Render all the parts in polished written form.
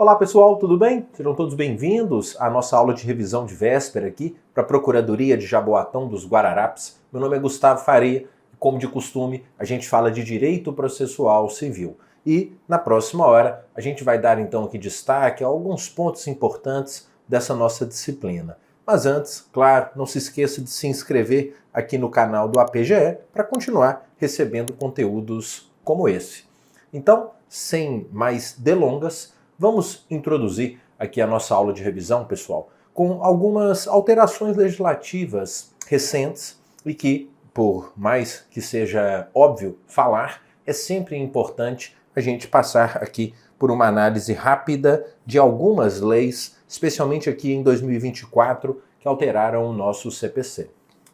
Olá pessoal, tudo bem? Sejam todos bem-vindos à nossa aula de revisão de véspera aqui para a Procuradoria de Jaboatão dos Guararapes. Meu nome é Gustavo Faria e, como de costume, a gente fala de direito processual civil. E, na próxima hora, a gente vai dar então aqui destaque a alguns pontos importantes dessa nossa disciplina. Mas antes, claro, não se esqueça de se inscrever aqui no canal do APGE para continuar recebendo conteúdos como esse. Então, sem mais delongas, vamos introduzir aqui a nossa aula de revisão, pessoal, com algumas alterações legislativas recentes e que, por mais que seja óbvio falar, é sempre importante a gente passar aqui por uma análise rápida de algumas leis, especialmente aqui em 2024, que alteraram o nosso CPC.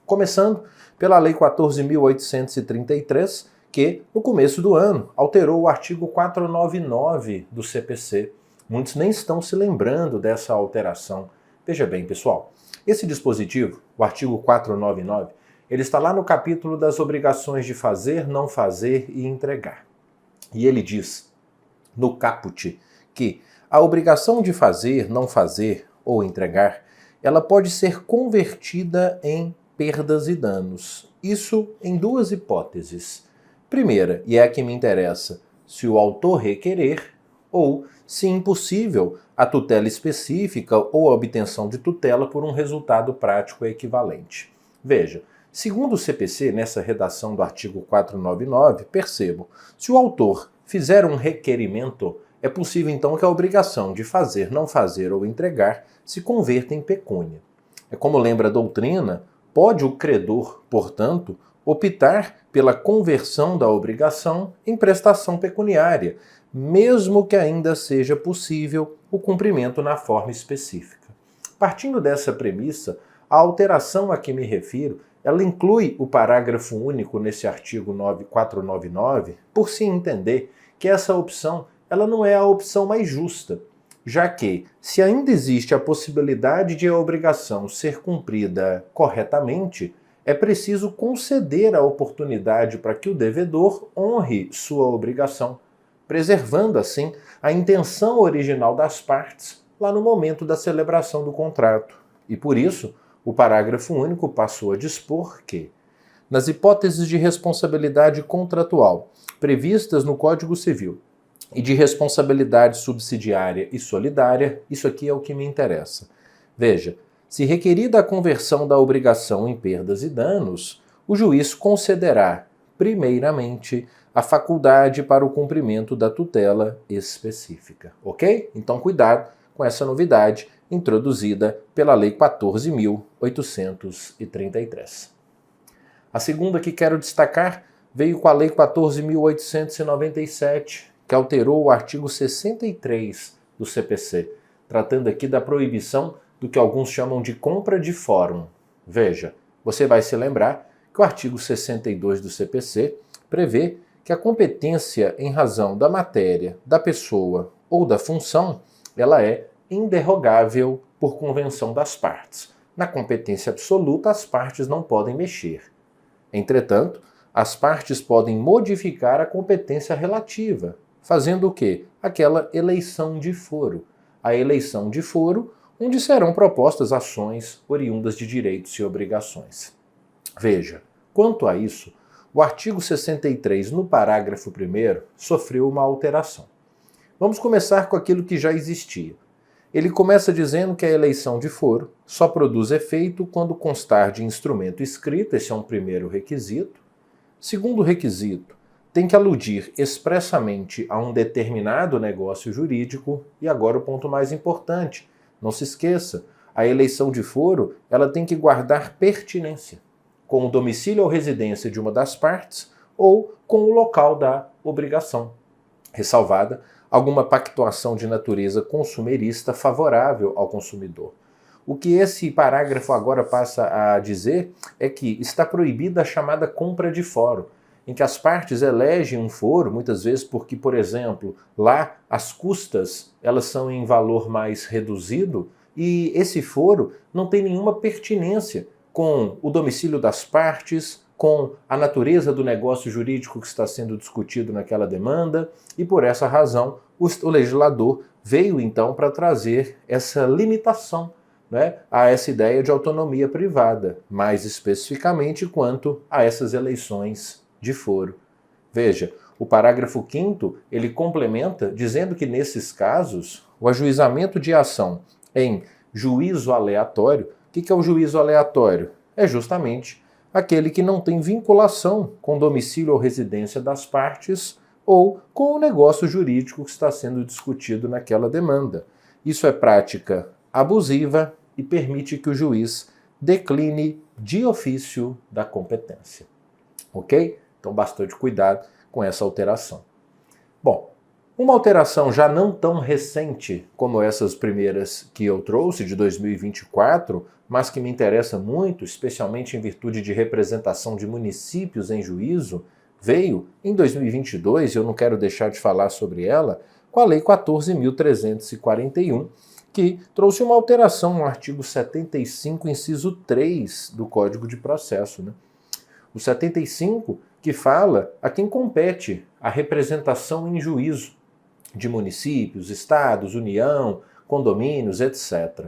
Começando pela Lei 14.833, que, no começo do ano, alterou o artigo 499 do CPC. Muitos nem estão se lembrando dessa alteração. Veja bem, pessoal, esse dispositivo, o artigo 499, ele está lá no capítulo das obrigações de fazer, não fazer e entregar. E ele diz, no caput, que a obrigação de fazer, não fazer ou entregar, ela pode ser convertida em perdas e danos. Isso em duas hipóteses. Primeira, e é a que me interessa, se o autor requerer, ou, se impossível, a tutela específica ou a obtenção de tutela por um resultado prático equivalente. Veja, segundo o CPC, nessa redação do artigo 499, percebo, se o autor fizer um requerimento, é possível então que a obrigação de fazer, não fazer ou entregar se converta em pecúnia. É como lembra a doutrina, pode o credor, portanto, optar pela conversão da obrigação em prestação pecuniária, mesmo que ainda seja possível o cumprimento na forma específica. Partindo dessa premissa, a alteração a que me refiro, ela inclui o parágrafo único nesse artigo 499, por se entender que essa opção ela não é a opção mais justa, já que, se ainda existe a possibilidade de a obrigação ser cumprida corretamente, é preciso conceder a oportunidade para que o devedor honre sua obrigação, preservando, assim, a intenção original das partes lá no momento da celebração do contrato. E por isso, o parágrafo único passou a dispor que, nas hipóteses de responsabilidade contratual previstas no Código Civil e de responsabilidade subsidiária e solidária, isso aqui é o que me interessa. Veja, se requerida a conversão da obrigação em perdas e danos, o juiz concederá, primeiramente, a faculdade para o cumprimento da tutela específica, ok? Então, cuidado com essa novidade introduzida pela Lei 14.833. A segunda que quero destacar veio com a Lei 14.897, que alterou o artigo 63 do CPC, tratando aqui da proibição do que alguns chamam de compra de fórum. Veja, você vai se lembrar que o artigo 62 do CPC prevê que a competência em razão da matéria, da pessoa ou da função, ela é inderrogável por convenção das partes. Na competência absoluta, as partes não podem mexer. Entretanto, as partes podem modificar a competência relativa, fazendo o quê? Aquela eleição de foro. A eleição de foro, onde serão propostas ações oriundas de direitos e obrigações. Veja, quanto a isso, o artigo 63, no parágrafo 1º, sofreu uma alteração. Vamos começar com aquilo que já existia. Ele começa dizendo que a eleição de foro só produz efeito quando constar de instrumento escrito, esse é um primeiro requisito. Segundo requisito, tem que aludir expressamente a um determinado negócio jurídico. E agora o ponto mais importante, não se esqueça, a eleição de foro ela tem que guardar pertinência com o domicílio ou residência de uma das partes ou com o local da obrigação, ressalvada alguma pactuação de natureza consumerista favorável ao consumidor. O que esse parágrafo agora passa a dizer é que está proibida a chamada compra de foro, em que as partes elegem um foro, muitas vezes porque, por exemplo, lá as custas elas são em valor mais reduzido e esse foro não tem nenhuma pertinência com o domicílio das partes com a natureza do negócio jurídico que está sendo discutido naquela demanda, e por essa razão o legislador veio então para trazer essa limitação, né, a essa ideia de autonomia privada, mais especificamente quanto a essas eleições de foro. Veja, o parágrafo 5º, ele complementa dizendo que nesses casos, o ajuizamento de ação em juízo aleatório, o que é o juízo aleatório? É justamente aquele que não tem vinculação com domicílio ou residência das partes ou com o negócio jurídico que está sendo discutido naquela demanda. Isso é prática abusiva e permite que o juiz decline de ofício da competência. Ok? Então, bastante cuidado com essa alteração. Bom, uma alteração já não tão recente como essas primeiras que eu trouxe, de 2024, mas que me interessa muito, especialmente em virtude de representação de municípios em juízo, veio em 2022, e eu não quero deixar de falar sobre ela, com a Lei 14.341, que trouxe uma alteração no artigo 75, inciso 3 do Código de Processo, né? O 75, que fala a quem compete a representação em juízo de municípios, estados, União, condomínios, etc.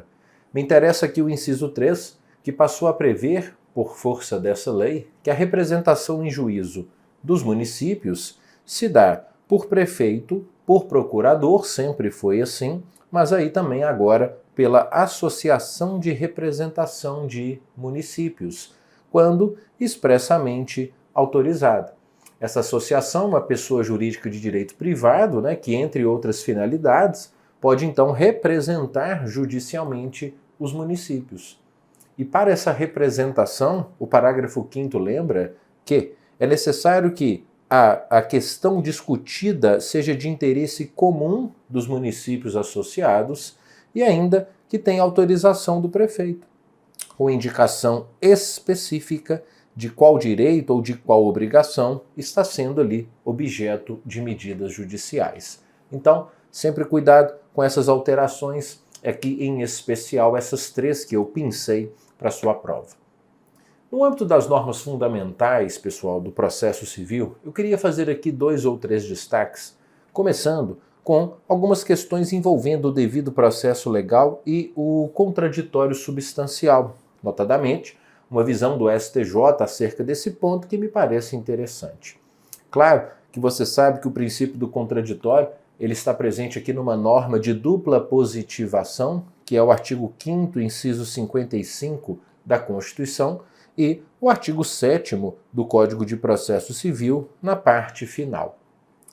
Me interessa aqui o inciso 3, que passou a prever, por força dessa lei, que a representação em juízo dos municípios se dá por prefeito, por procurador, sempre foi assim, mas aí também agora pela Associação de Representação de Municípios, quando expressamente autorizada. Essa associação é uma pessoa jurídica de direito privado, né, que, entre outras finalidades, pode então representar judicialmente os municípios. E para essa representação, o parágrafo 5º lembra que é necessário que a questão discutida seja de interesse comum dos municípios associados e ainda que tenha autorização do prefeito, com indicação específica de qual direito ou de qual obrigação está sendo ali objeto de medidas judiciais. Então, sempre cuidado com essas alterações, aqui em especial essas 3 que eu pincei para sua prova. No âmbito das normas fundamentais, pessoal, do processo civil, eu queria fazer aqui 2 ou 3 destaques, começando com algumas questões envolvendo o devido processo legal e o contraditório substancial, notadamente, uma visão do STJ acerca desse ponto que me parece interessante. Claro que você sabe que o princípio do contraditório ele está presente aqui numa norma de dupla positivação, que é o artigo 5º, inciso 55 da Constituição, e o artigo 7º do Código de Processo Civil, na parte final.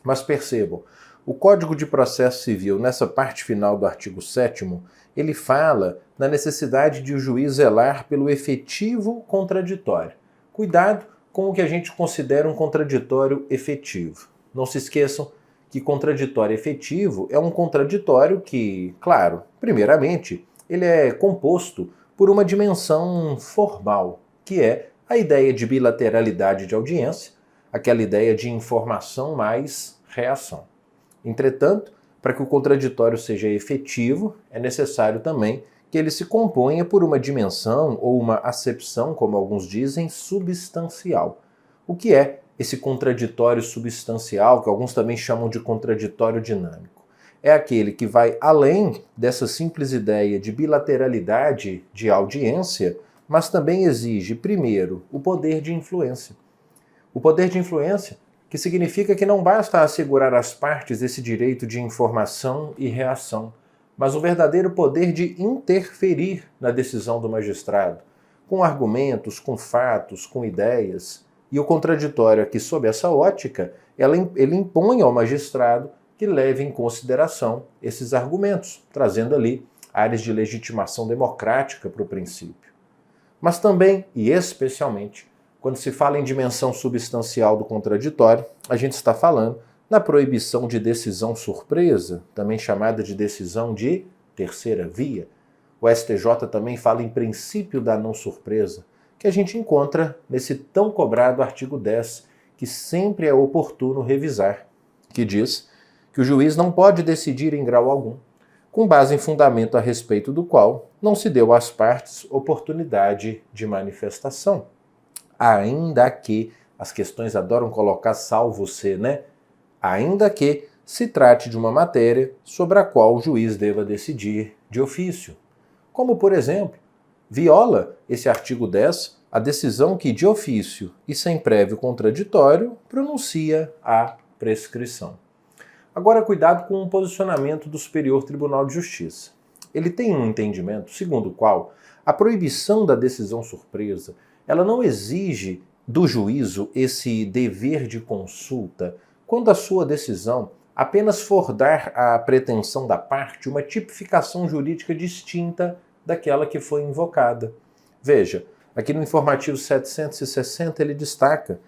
Mas percebam, o Código de Processo Civil, nessa parte final do artigo 7º, ele fala na necessidade de o juiz zelar pelo efetivo contraditório. Cuidado com o que a gente considera um contraditório efetivo. Não se esqueçam que contraditório efetivo é um contraditório que, claro, primeiramente, ele é composto por uma dimensão formal, que é a ideia de bilateralidade de audiência, aquela ideia de informação mais reação. Entretanto, para que o contraditório seja efetivo, é necessário também que ele se componha por uma dimensão ou uma acepção, como alguns dizem, substancial. O que é esse contraditório substancial, que alguns também chamam de contraditório dinâmico? É aquele que vai além dessa simples ideia de bilateralidade de audiência, mas também exige, primeiro, o poder de influência. O poder de influência, que significa que não basta assegurar às partes esse direito de informação e reação, mas o verdadeiro poder de interferir na decisão do magistrado, com argumentos, com fatos, com ideias. E o contraditório aqui, sob essa ótica, ele impõe ao magistrado que leve em consideração esses argumentos, trazendo ali áreas de legitimação democrática para o princípio. Mas também, e especialmente, quando se fala em dimensão substancial do contraditório, a gente está falando na proibição de decisão surpresa, também chamada de decisão de terceira via. O STJ também fala em princípio da não surpresa, que a gente encontra nesse tão cobrado artigo 10, que sempre é oportuno revisar, que diz que o juiz não pode decidir em grau algum, com base em fundamento a respeito do qual não se deu às partes oportunidade de manifestação. ainda que, as questões adoram colocar salvo se, né? Ainda que se trate de uma matéria sobre a qual o juiz deva decidir de ofício. Como, por exemplo, viola esse artigo 10 a decisão que, de ofício e sem prévio contraditório, pronuncia a prescrição. Agora, cuidado com o posicionamento do Superior Tribunal de Justiça. Ele tem um entendimento segundo o qual a proibição da decisão surpresa, ela não exige do juízo esse dever de consulta quando a sua decisão apenas for dar à pretensão da parte uma tipificação jurídica distinta daquela que foi invocada. Veja, aqui no informativo 760 ele destaca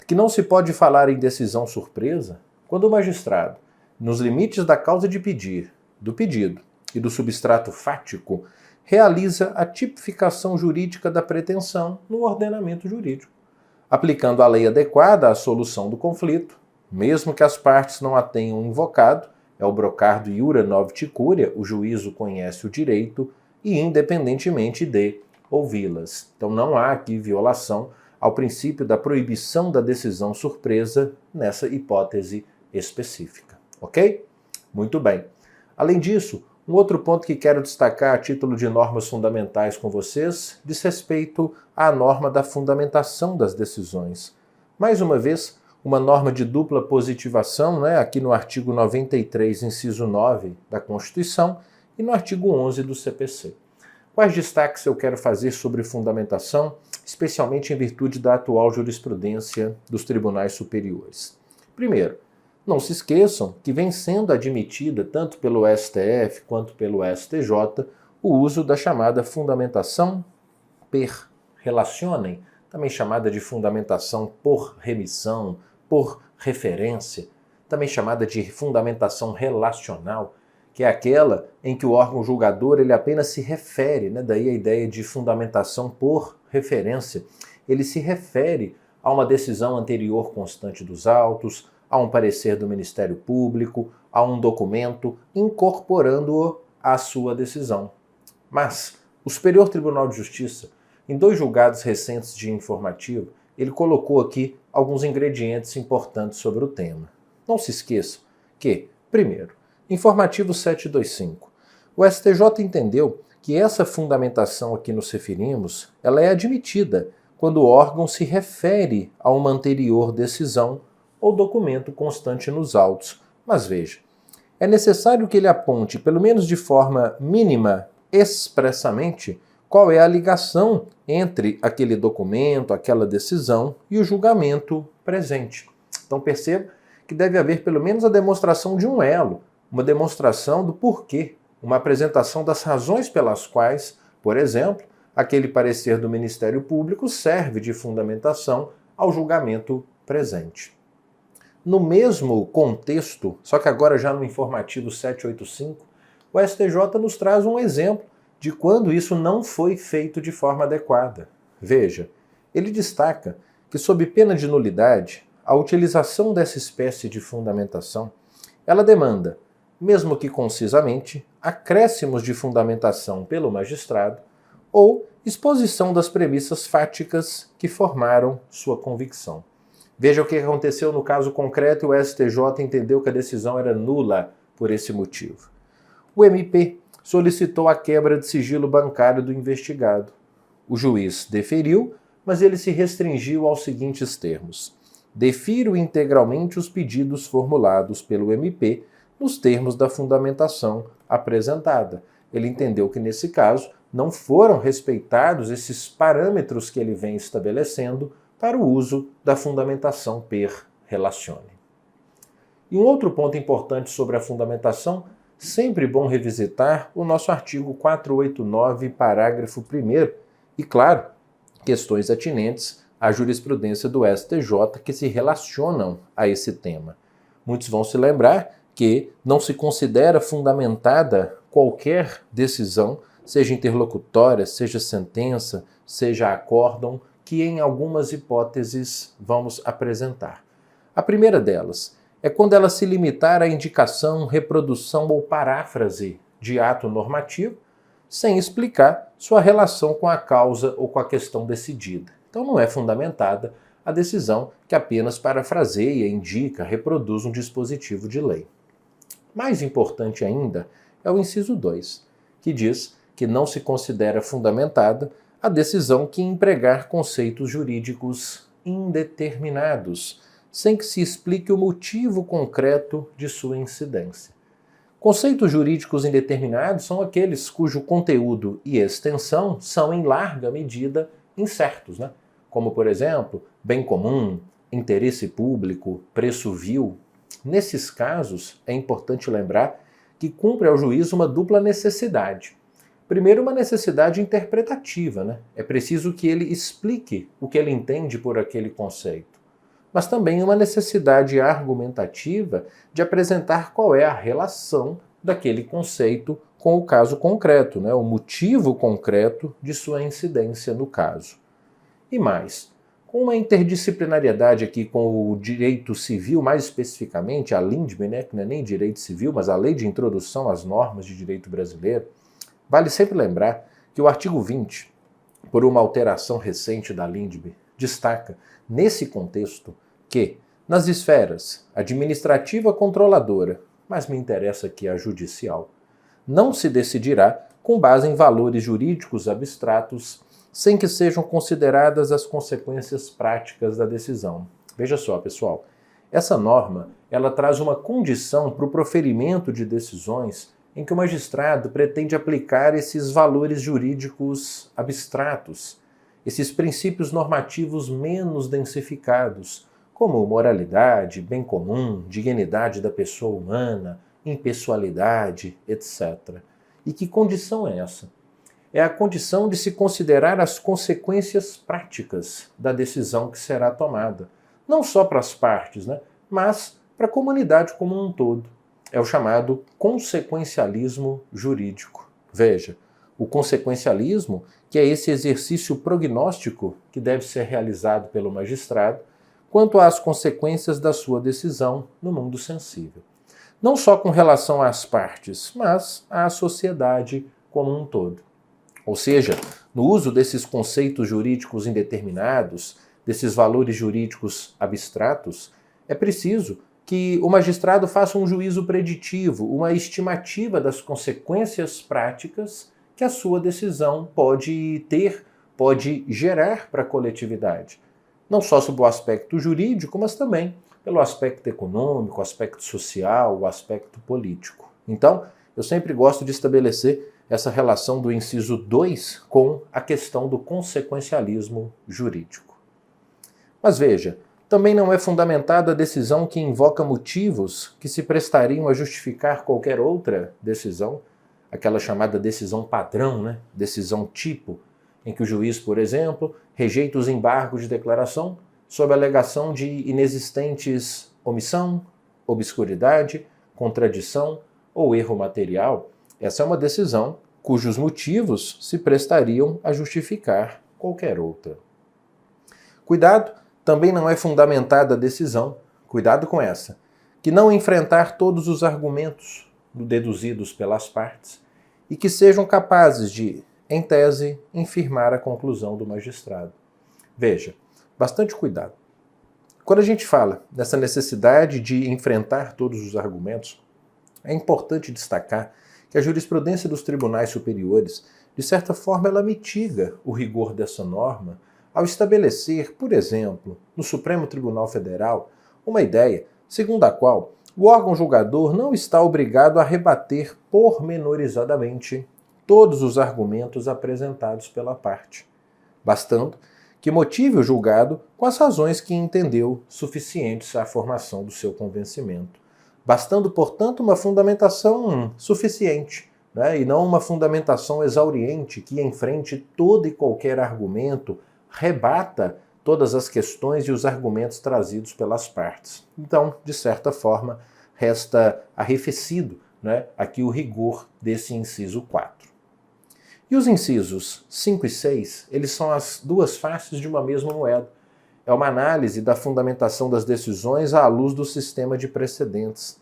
que não se pode falar em decisão surpresa quando o magistrado, nos limites da causa de pedir, do pedido e do substrato fático, realiza a tipificação jurídica da pretensão no ordenamento jurídico, aplicando a lei adequada à solução do conflito, mesmo que as partes não a tenham invocado, é o brocardo iura novit curia, o juízo conhece o direito, e independentemente de ouvi-las. Então não há aqui violação ao princípio da proibição da decisão surpresa nessa hipótese específica. Ok? Muito bem. Além disso, um outro ponto que quero destacar a título de normas fundamentais com vocês diz respeito à norma da fundamentação das decisões. Mais uma vez, uma norma de dupla positivação, né, aqui no artigo 93, inciso 9 da Constituição e no artigo 11 do CPC. Quais destaques eu quero fazer sobre fundamentação, especialmente em virtude da atual jurisprudência dos tribunais superiores? Primeiro, não se esqueçam que vem sendo admitida, tanto pelo STF quanto pelo STJ, o uso da chamada fundamentação per relationem, também chamada de fundamentação por remissão, por referência, também chamada de fundamentação relacional, que é aquela em que o órgão julgador ele apenas se refere, né? Daí a ideia de fundamentação por referência. Ele se refere a uma decisão anterior constante dos autos, a um parecer do Ministério Público, a um documento, incorporando-o à sua decisão. Mas o Superior Tribunal de Justiça, em 2 julgados recentes de informativo, ele colocou aqui alguns ingredientes importantes sobre o tema. Não se esqueçam que, primeiro, informativo 725, o STJ entendeu que essa fundamentação a que nos referimos, ela é admitida quando o órgão se refere a uma anterior decisão ou documento constante nos autos. Mas veja, é necessário que ele aponte, pelo menos de forma mínima, expressamente, qual é a ligação entre aquele documento, aquela decisão e o julgamento presente. Então perceba que deve haver pelo menos a demonstração de um elo, uma demonstração do porquê, uma apresentação das razões pelas quais, por exemplo, aquele parecer do Ministério Público serve de fundamentação ao julgamento presente. No mesmo contexto, só que agora já no informativo 785, o STJ nos traz um exemplo de quando isso não foi feito de forma adequada. Veja, ele destaca que, sob pena de nulidade, a utilização dessa espécie de fundamentação, ela demanda, mesmo que concisamente, acréscimos de fundamentação pelo magistrado ou exposição das premissas fáticas que formaram sua convicção. Veja o que aconteceu no caso concreto e o STJ entendeu que a decisão era nula por esse motivo. O MP solicitou a quebra de sigilo bancário do investigado. O juiz deferiu, mas ele se restringiu aos seguintes termos: defiro integralmente os pedidos formulados pelo MP nos termos da fundamentação apresentada. Ele entendeu que, nesse caso, não foram respeitados esses parâmetros que ele vem estabelecendo para o uso da fundamentação per relationem. E um outro ponto importante sobre a fundamentação, sempre bom revisitar o nosso artigo 489, parágrafo 1º, e, claro, questões atinentes à jurisprudência do STJ que se relacionam a esse tema. Muitos vão se lembrar que não se considera fundamentada qualquer decisão, seja interlocutória, seja sentença, seja acórdão, que em algumas hipóteses vamos apresentar. A primeira delas é quando ela se limitar à indicação, reprodução ou paráfrase de ato normativo, sem explicar sua relação com a causa ou com a questão decidida. Então não é fundamentada a decisão que apenas parafraseia, indica, reproduz um dispositivo de lei. Mais importante ainda é o inciso 2, que diz que não se considera fundamentada a decisão que empregar conceitos jurídicos indeterminados, sem que se explique o motivo concreto de sua incidência. Conceitos jurídicos indeterminados são aqueles cujo conteúdo e extensão são, em larga medida, incertos, né? Como, por exemplo, bem comum, interesse público, preço vil. Nesses casos, é importante lembrar que cumpre ao juiz uma dupla necessidade. Primeiro, uma necessidade interpretativa, né? É preciso que ele explique o que ele entende por aquele conceito. Mas também uma necessidade argumentativa de apresentar qual é a relação daquele conceito com o caso concreto, né? O motivo concreto de sua incidência no caso. E mais, com uma interdisciplinariedade aqui com o direito civil, mais especificamente a LINDB, né? Que não é nem direito civil, mas a Lei de Introdução às Normas de Direito Brasileiro, vale sempre lembrar que o artigo 20, por uma alteração recente da LINDB, destaca, nesse contexto, que, nas esferas administrativa controladora, mas me interessa aqui a judicial, não se decidirá com base em valores jurídicos abstratos, sem que sejam consideradas as consequências práticas da decisão. Veja só, pessoal, essa norma ela traz uma condição para o proferimento de decisões em que o magistrado pretende aplicar esses valores jurídicos abstratos, esses princípios normativos menos densificados, como moralidade, bem comum, dignidade da pessoa humana, impessoalidade, etc. E que condição é essa? É a condição de se considerar as consequências práticas da decisão que será tomada. Não só para as partes, né, mas para a comunidade como um todo. É o chamado consequencialismo jurídico. Veja, o consequencialismo, que é esse exercício prognóstico que deve ser realizado pelo magistrado quanto às consequências da sua decisão no mundo sensível. Não só com relação às partes, mas à sociedade como um todo. Ou seja, no uso desses conceitos jurídicos indeterminados, desses valores jurídicos abstratos, é preciso que o magistrado faça um juízo preditivo, uma estimativa das consequências práticas que a sua decisão pode ter, pode gerar para a coletividade. Não só sob o aspecto jurídico, mas também pelo aspecto econômico, o aspecto social, o aspecto político. Então, eu sempre gosto de estabelecer essa relação do inciso 2 com a questão do consequencialismo jurídico. Mas veja, também não é fundamentada a decisão que invoca motivos que se prestariam a justificar qualquer outra decisão, aquela chamada decisão padrão, né? Decisão tipo, em que o juiz, por exemplo, rejeita os embargos de declaração sob a alegação de inexistentes omissão, obscuridade, contradição ou erro material. Essa é uma decisão cujos motivos se prestariam a justificar qualquer outra. Cuidado, também não é fundamentada a decisão, cuidado com essa, que não enfrentar todos os argumentos deduzidos pelas partes e que sejam capazes de, em tese, infirmar a conclusão do magistrado. Veja, bastante cuidado. Quando a gente fala dessa necessidade de enfrentar todos os argumentos, é importante destacar que a jurisprudência dos tribunais superiores, de certa forma, ela mitiga o rigor dessa norma ao estabelecer, por exemplo, no Supremo Tribunal Federal, uma ideia segundo a qual o órgão julgador não está obrigado a rebater pormenorizadamente todos os argumentos apresentados pela parte, bastando que motive o julgado com as razões que entendeu suficientes à formação do seu convencimento. Bastando, portanto, uma fundamentação suficiente, né, e não uma fundamentação exauriente que enfrente todo e qualquer argumento, rebata todas as questões e os argumentos trazidos pelas partes. Então, de certa forma, resta arrefecido, né, aqui o rigor desse inciso 4. E os incisos 5 e 6, eles são as duas faces de uma mesma moeda. É uma análise da fundamentação das decisões à luz do sistema de precedentes.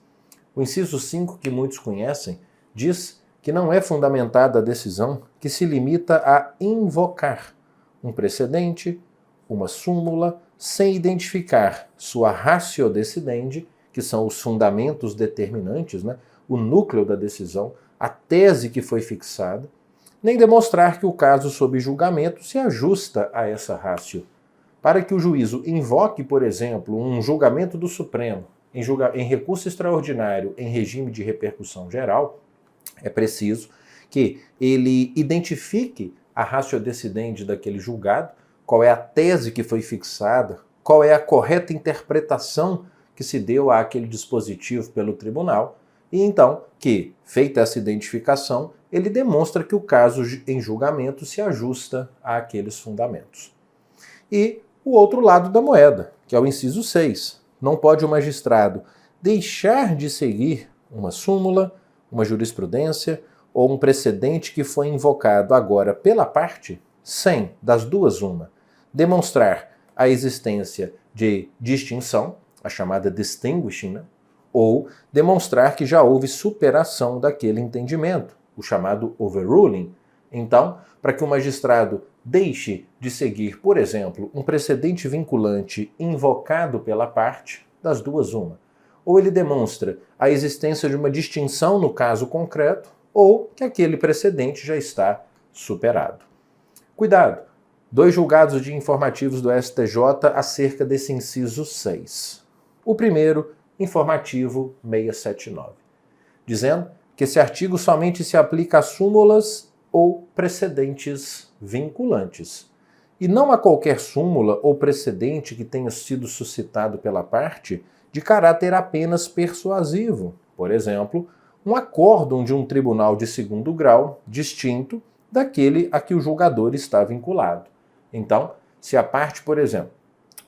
O inciso 5, que muitos conhecem, diz que não é fundamentada a decisão que se limita a invocar um precedente uma súmula sem identificar sua ratio decidendi, que são os fundamentos determinantes, né? O núcleo da decisão, a tese que foi fixada, nem demonstrar que o caso sob julgamento se ajusta a essa ratio. Para que o juízo invoque, por exemplo, um julgamento do Supremo em recurso extraordinário em regime de repercussão geral, é preciso que ele identifique a ratio decidendi daquele julgado, qual é a tese que foi fixada, qual é a correta interpretação que se deu àquele dispositivo pelo tribunal, e então que, feita essa identificação, ele demonstra que o caso em julgamento se ajusta àqueles fundamentos. E o outro lado da moeda, que é o inciso 6. Não pode o magistrado deixar de seguir uma súmula, uma jurisprudência ou um precedente que foi invocado agora pela parte, sem, das duas uma, demonstrar a existência de distinção, a chamada distinguishing, né? Ou demonstrar que já houve superação daquele entendimento, o chamado overruling. Então, para que o magistrado deixe de seguir, por exemplo, um precedente vinculante invocado pela parte, das duas uma. Ou ele demonstra a existência de uma distinção no caso concreto, ou que aquele precedente já está superado. Cuidado! 2 julgados de informativos do STJ acerca desse inciso 6. O primeiro, informativo 679, dizendo que esse artigo somente se aplica a súmulas ou precedentes vinculantes, e não a qualquer súmula ou precedente que tenha sido suscitado pela parte de caráter apenas persuasivo, por exemplo, um acórdão de um tribunal de segundo grau distinto daquele a que o julgador está vinculado. Então, se a parte, por exemplo,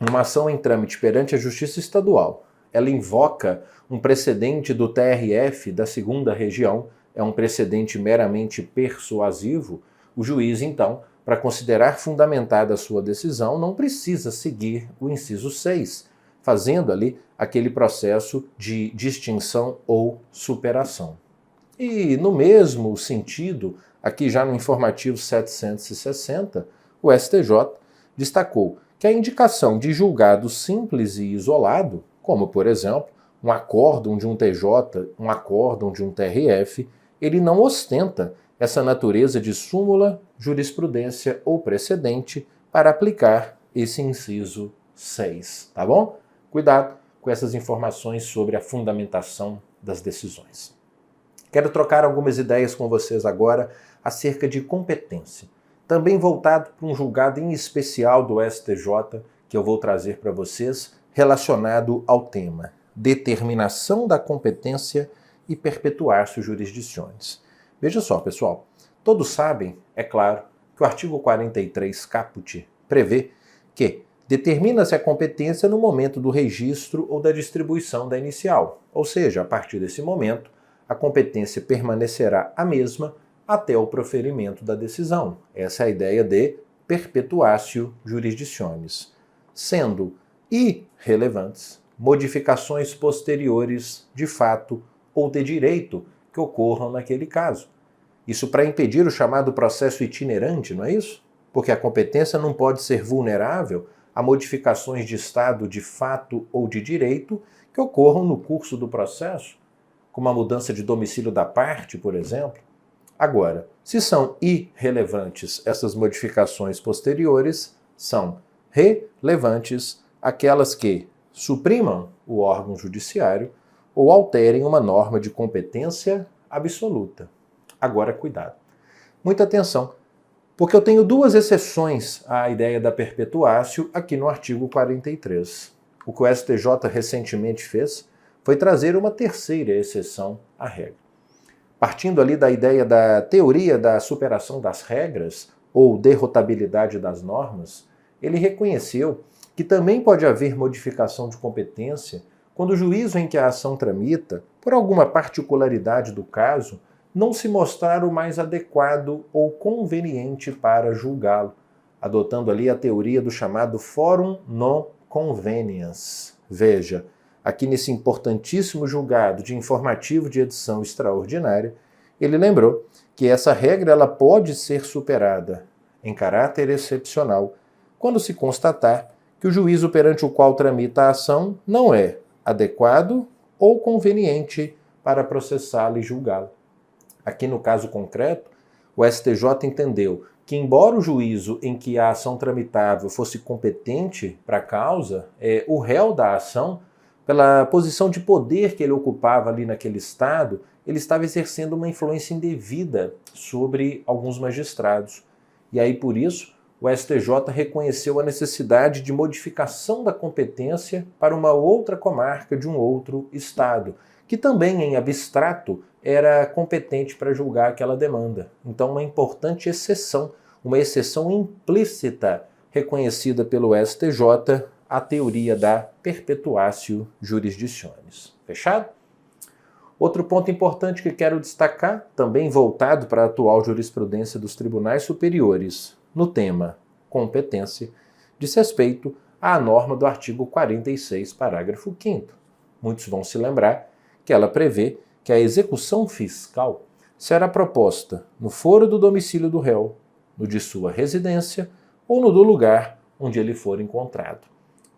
numa ação em trâmite perante a Justiça Estadual, ela invoca um precedente do TRF da segunda região, é um precedente meramente persuasivo, o juiz, então, para considerar fundamentada a sua decisão, não precisa seguir o inciso 6, fazendo ali aquele processo de distinção ou superação. E, no mesmo sentido, aqui já no informativo 760, o STJ destacou que a indicação de julgado simples e isolado, como, por exemplo, um acórdão de um TJ, um acórdão de um TRF, ele não ostenta essa natureza de súmula, jurisprudência ou precedente para aplicar esse inciso 6, tá bom? Cuidado com essas informações sobre a fundamentação das decisões. Quero trocar algumas ideias com vocês agora acerca de competência, também voltado para um julgado em especial do STJ que eu vou trazer para vocês, relacionado ao tema determinação da competência e perpetuar-se jurisdições. Veja só, pessoal, todos sabem, é claro, que o artigo 43 caput prevê que determina-se a competência no momento do registro ou da distribuição da inicial, ou seja, a partir desse momento, a competência permanecerá a mesma até o proferimento da decisão. Essa é a ideia de perpetuatio jurisdicionis, sendo irrelevantes modificações posteriores de fato ou de direito que ocorram naquele caso. Isso para impedir o chamado processo itinerante, não é isso? Porque a competência não pode ser vulnerável a modificações de estado de fato ou de direito que ocorram no curso do processo, como a mudança de domicílio da parte, por exemplo. Agora, se são irrelevantes essas modificações posteriores, são relevantes aquelas que suprimam o órgão judiciário ou alterem uma norma de competência absoluta. Agora, cuidado. Muita atenção, porque eu tenho 2 exceções à ideia da perpetuatio aqui no artigo 43. O que o STJ recentemente fez foi trazer uma terceira exceção à regra. Partindo ali da ideia da teoria da superação das regras ou derrotabilidade das normas, ele reconheceu que também pode haver modificação de competência quando o juízo em que a ação tramita, por alguma particularidade do caso, não se mostrar o mais adequado ou conveniente para julgá-lo, adotando ali a teoria do chamado forum non conveniens. Veja, aqui nesse importantíssimo julgado de informativo de edição extraordinária, ele lembrou que essa regra ela pode ser superada em caráter excepcional quando se constatar que o juízo perante o qual tramita a ação não é adequado ou conveniente para processá-la e julgá-la. Aqui no caso concreto, o STJ entendeu que, embora o juízo em que a ação tramitável fosse competente para a causa, o réu da ação, pela posição de poder que ele ocupava ali naquele estado, ele estava exercendo uma influência indevida sobre alguns magistrados. E aí, por isso, o STJ reconheceu a necessidade de modificação da competência para uma outra comarca de um outro estado, que também, em abstrato, era competente para julgar aquela demanda. Então, uma importante exceção, uma exceção implícita reconhecida pelo STJ à teoria da perpetuatio jurisdictionis. Fechado? Outro ponto importante que quero destacar, também voltado para a atual jurisprudência dos tribunais superiores, no tema competência, diz respeito à norma do artigo 46, parágrafo 5º. Muitos vão se lembrar que ela prevê que a execução fiscal será proposta no foro do domicílio do réu, no de sua residência ou no do lugar onde ele for encontrado.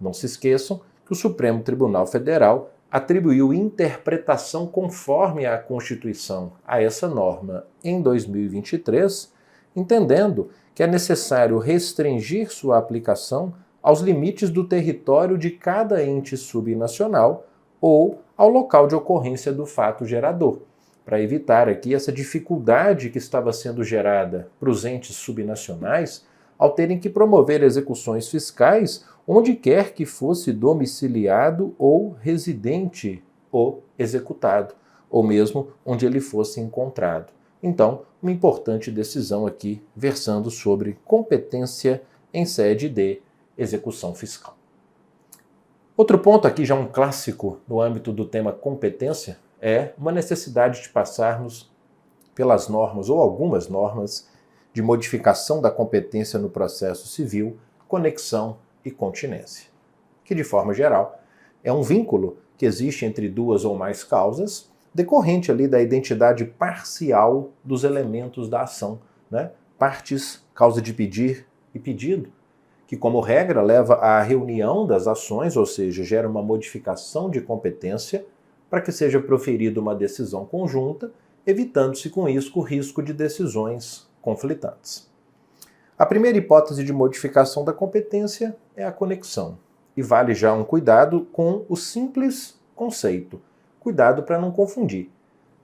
Não se esqueçam que o Supremo Tribunal Federal atribuiu interpretação conforme a Constituição a essa norma em 2023, entendendo que é necessário restringir sua aplicação aos limites do território de cada ente subnacional ou ao local de ocorrência do fato gerador, para evitar aqui essa dificuldade que estava sendo gerada para os entes subnacionais ao terem que promover execuções fiscais onde quer que fosse domiciliado ou residente o executado, ou mesmo onde ele fosse encontrado. Então, uma importante decisão aqui versando sobre competência em sede de execução fiscal. Outro ponto aqui, já um clássico no âmbito do tema competência, é uma necessidade de passarmos pelas normas ou algumas normas de modificação da competência no processo civil, conexão e continência, que de forma geral é um vínculo que existe entre duas ou mais causas, decorrente ali da identidade parcial dos elementos da ação, né? Partes, causa de pedir e pedido, que como regra leva à reunião das ações, ou seja, gera uma modificação de competência para que seja proferida uma decisão conjunta, evitando-se com isso o risco de decisões conflitantes. A primeira hipótese de modificação da competência é a conexão, e vale já um cuidado com o simples conceito. Cuidado para não confundir.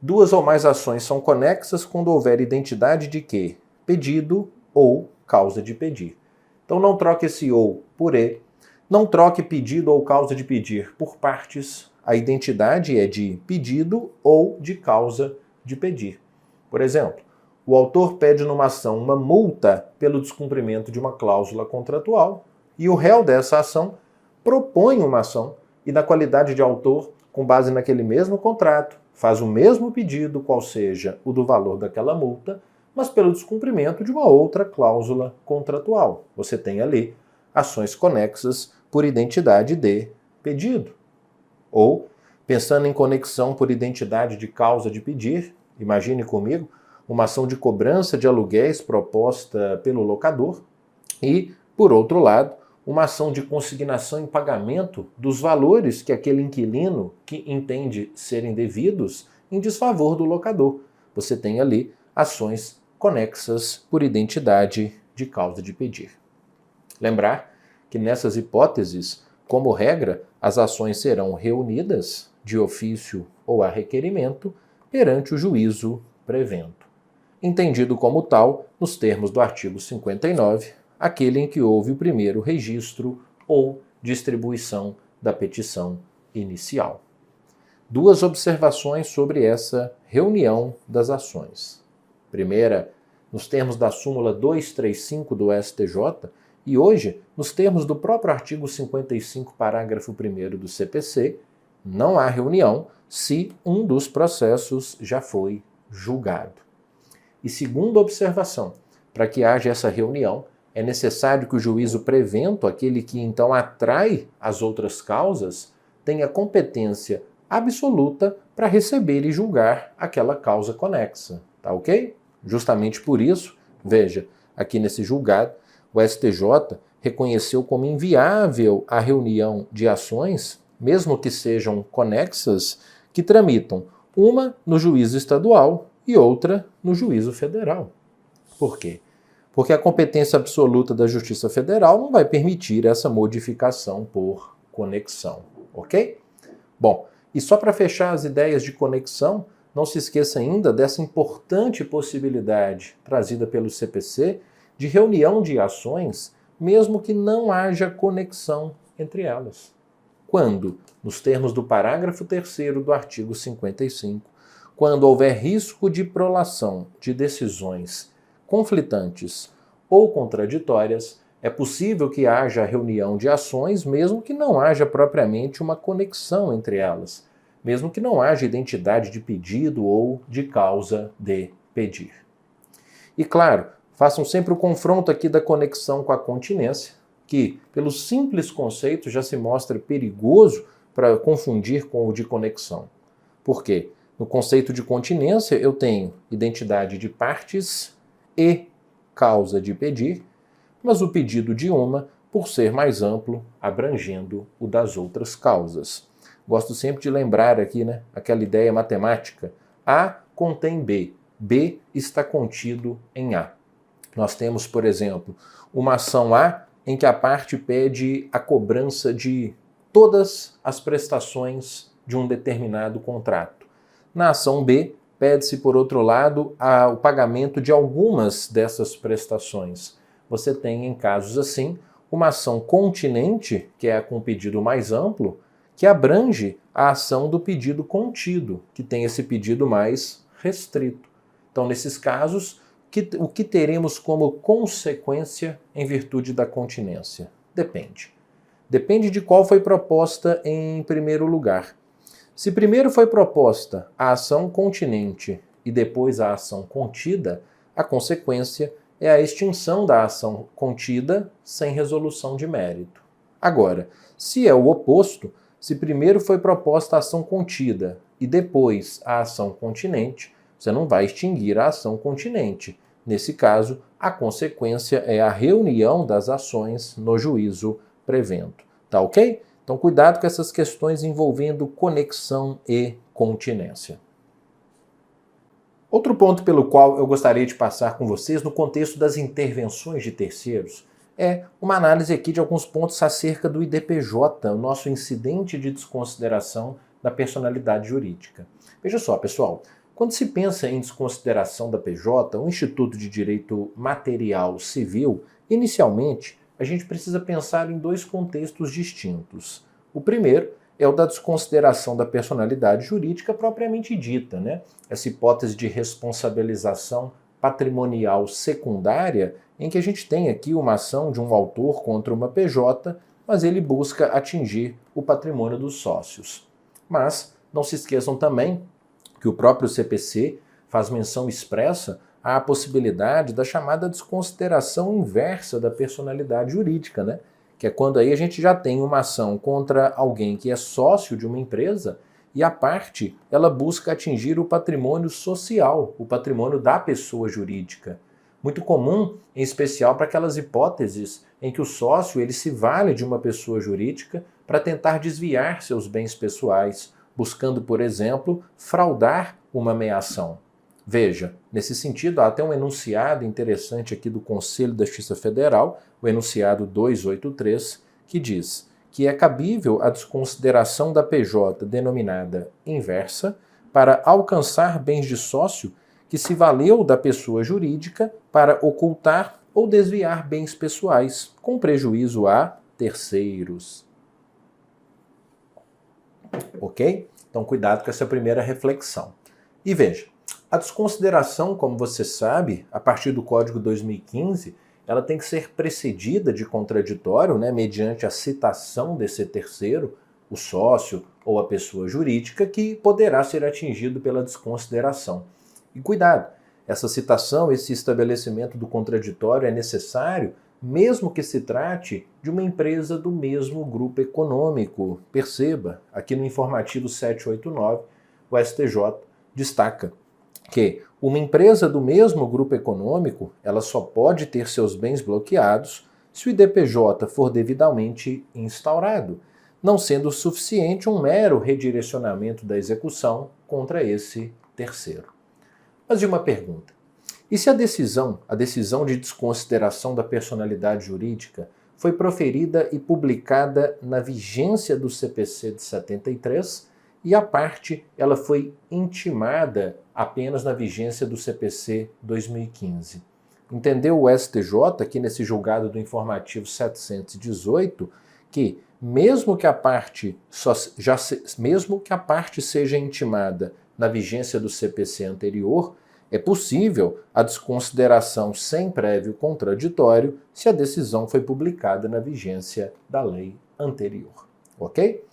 Duas ou mais ações são conexas quando houver identidade de que? Pedido ou causa de pedir. Então não troque esse ou por e, não troque pedido ou causa de pedir por partes. A identidade é de pedido ou de causa de pedir. Por exemplo, o autor pede numa ação uma multa pelo descumprimento de uma cláusula contratual e o réu dessa ação propõe uma ação e, na qualidade de autor, com base naquele mesmo contrato, faz o mesmo pedido, qual seja o do valor daquela multa, mas pelo descumprimento de uma outra cláusula contratual. Você tem ali ações conexas por identidade de pedido. Ou, pensando em conexão por identidade de causa de pedir, imagine comigo uma ação de cobrança de aluguéis proposta pelo locador e, por outro lado, uma ação de consignação em pagamento dos valores que aquele inquilino que entende serem devidos em desfavor do locador. Você tem ali ações conexas por identidade de causa de pedir. Lembrar que nessas hipóteses, como regra, as ações serão reunidas de ofício ou a requerimento perante o juízo prevento. Entendido como tal, nos termos do artigo 59, aquele em que houve o primeiro registro ou distribuição da petição inicial. Duas observações sobre essa reunião das ações. Primeira, nos termos da súmula 235 do STJ, e hoje, nos termos do próprio artigo 55, parágrafo 1º do CPC, não há reunião se um dos processos já foi julgado. E segunda observação, para que haja essa reunião, é necessário que o juízo prevento, aquele que então atrai as outras causas, tenha competência absoluta para receber e julgar aquela causa conexa. Tá ok? Justamente por isso, veja, aqui nesse julgado, o STJ reconheceu como inviável a reunião de ações, mesmo que sejam conexas, que tramitam uma no juízo estadual e outra no juízo federal. Por quê? Porque a competência absoluta da Justiça Federal não vai permitir essa modificação por conexão, ok? Bom, e só para fechar as ideias de conexão, não se esqueça ainda dessa importante possibilidade trazida pelo CPC de reunião de ações, mesmo que não haja conexão entre elas. Quando, nos termos do parágrafo 3º do artigo 55, quando houver risco de prolação de decisões conflitantes ou contraditórias, é possível que haja reunião de ações, mesmo que não haja propriamente uma conexão entre elas, mesmo que não haja identidade de pedido ou de causa de pedir. E claro, façam sempre o confronto aqui da conexão com a continência, que, pelo simples conceito, já se mostra perigoso para confundir com o de conexão. Por quê? No conceito de continência, eu tenho identidade de partes e causa de pedir, mas o pedido de uma, por ser mais amplo, abrangendo o das outras causas. Gosto sempre de lembrar aqui, aquela ideia matemática. A contém B, B está contido em A. Nós temos, por exemplo, uma ação A em que a parte pede a cobrança de todas as prestações de um determinado contrato. Na ação B, pede-se, por outro lado, o pagamento de algumas dessas prestações. Você tem, em casos assim, uma ação continente, que é a com pedido mais amplo, que abrange a ação do pedido contido, que tem esse pedido mais restrito. Então, nesses casos, o que teremos como consequência em virtude da continência? Depende. Depende de qual foi proposta em primeiro lugar. Se primeiro foi proposta a ação continente e depois a ação contida, a consequência é a extinção da ação contida sem resolução de mérito. Agora, se é o oposto, se primeiro foi proposta a ação contida e depois a ação continente, você não vai extinguir a ação continente. Nesse caso, a consequência é a reunião das ações no juízo prevento. Tá ok? Então, cuidado com essas questões envolvendo conexão e continência. Outro ponto pelo qual eu gostaria de passar com vocês no contexto das intervenções de terceiros é uma análise aqui de alguns pontos acerca do IDPJ, o nosso incidente de desconsideração da personalidade jurídica. Veja só, pessoal, quando se pensa em desconsideração da PJ, o Instituto de Direito Material Civil, inicialmente, a gente precisa pensar em dois contextos distintos. O primeiro é o da desconsideração da personalidade jurídica propriamente dita, Essa hipótese de responsabilização patrimonial secundária, em que a gente tem aqui uma ação de um autor contra uma PJ, mas ele busca atingir o patrimônio dos sócios. Mas não se esqueçam também que o próprio CPC faz menção expressa à possibilidade da chamada desconsideração inversa da personalidade jurídica, que é quando aí a gente já tem uma ação contra alguém que é sócio de uma empresa e a parte ela busca atingir o patrimônio social, o patrimônio da pessoa jurídica. Muito comum, em especial para aquelas hipóteses em que o sócio ele se vale de uma pessoa jurídica para tentar desviar seus bens pessoais, buscando, por exemplo, fraudar uma meação. Veja, nesse sentido, há até um enunciado interessante aqui do Conselho da Justiça Federal, o enunciado 283, que diz que é cabível a desconsideração da PJ denominada inversa para alcançar bens de sócio que se valeu da pessoa jurídica para ocultar ou desviar bens pessoais, com prejuízo a terceiros. Ok? Então, cuidado com essa primeira reflexão. E veja, a desconsideração, como você sabe, a partir do Código 2015, ela tem que ser precedida de contraditório, mediante a citação desse terceiro, o sócio ou a pessoa jurídica, que poderá ser atingido pela desconsideração. E cuidado, essa citação, esse estabelecimento do contraditório é necessário mesmo que se trate de uma empresa do mesmo grupo econômico. Perceba, aqui no informativo 789, o STJ destaca que uma empresa do mesmo grupo econômico, ela só pode ter seus bens bloqueados se o IDPJ for devidamente instaurado, não sendo suficiente um mero redirecionamento da execução contra esse terceiro. Mas de uma pergunta: e se a decisão de desconsideração da personalidade jurídica, foi proferida e publicada na vigência do CPC de 73 e a parte ela foi intimada apenas na vigência do CPC 2015? Entendeu o STJ, aqui nesse julgado do informativo 718, que mesmo que a parte seja intimada na vigência do CPC anterior, é possível a desconsideração sem prévio contraditório se a decisão foi publicada na vigência da lei anterior. Ok?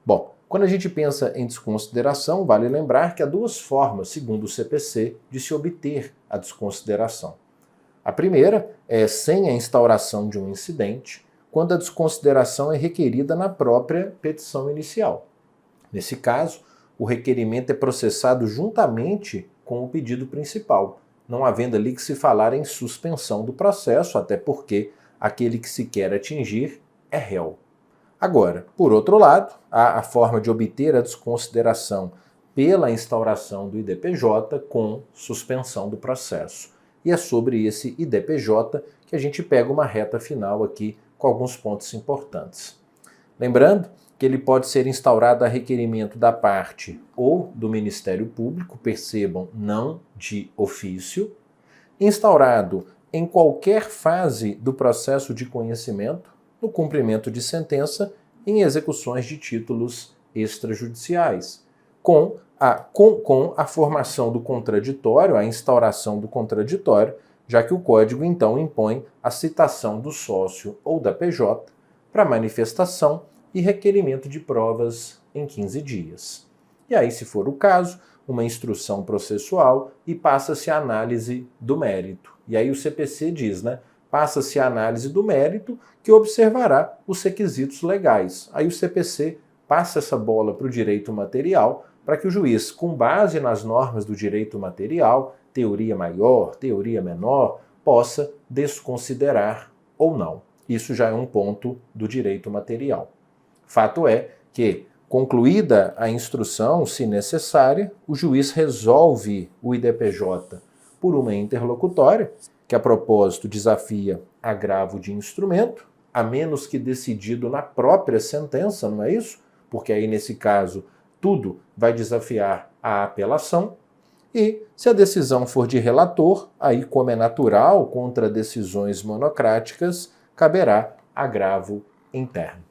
Bom, quando a gente pensa em desconsideração, vale lembrar que há duas formas, segundo o CPC, de se obter a desconsideração. A primeira é sem a instauração de um incidente, quando a desconsideração é requerida na própria petição inicial. Nesse caso, o requerimento é processado juntamente com o pedido principal, não havendo ali que se falar em suspensão do processo, até porque aquele que se quer atingir é réu. Agora, por outro lado, há a forma de obter a desconsideração pela instauração do IDPJ com suspensão do processo. E é sobre esse IDPJ que a gente pega uma reta final aqui com alguns pontos importantes. Lembrando que ele pode ser instaurado a requerimento da parte ou do Ministério Público, percebam, não de ofício, instaurado em qualquer fase do processo de conhecimento, no cumprimento de sentença, em execuções de títulos extrajudiciais, com a formação do contraditório, a instauração do contraditório, já que o Código então impõe a citação do sócio ou da PJ para manifestação e requerimento de provas em 15 dias. E aí, se for o caso, uma instrução processual e passa-se a análise do mérito. E aí o CPC diz, passa-se a análise do mérito que observará os requisitos legais. Aí o CPC passa essa bola para o direito material para que o juiz, com base nas normas do direito material, teoria maior, teoria menor, possa desconsiderar ou não. Isso já é um ponto do direito material. Fato é que, concluída a instrução, se necessária, o juiz resolve o IDPJ por uma interlocutória, que a propósito desafia agravo de instrumento, a menos que decidido na própria sentença, não é isso? Porque aí, nesse caso, tudo vai desafiar a apelação. E, se a decisão for de relator, aí, como é natural, contra decisões monocráticas, caberá agravo interno.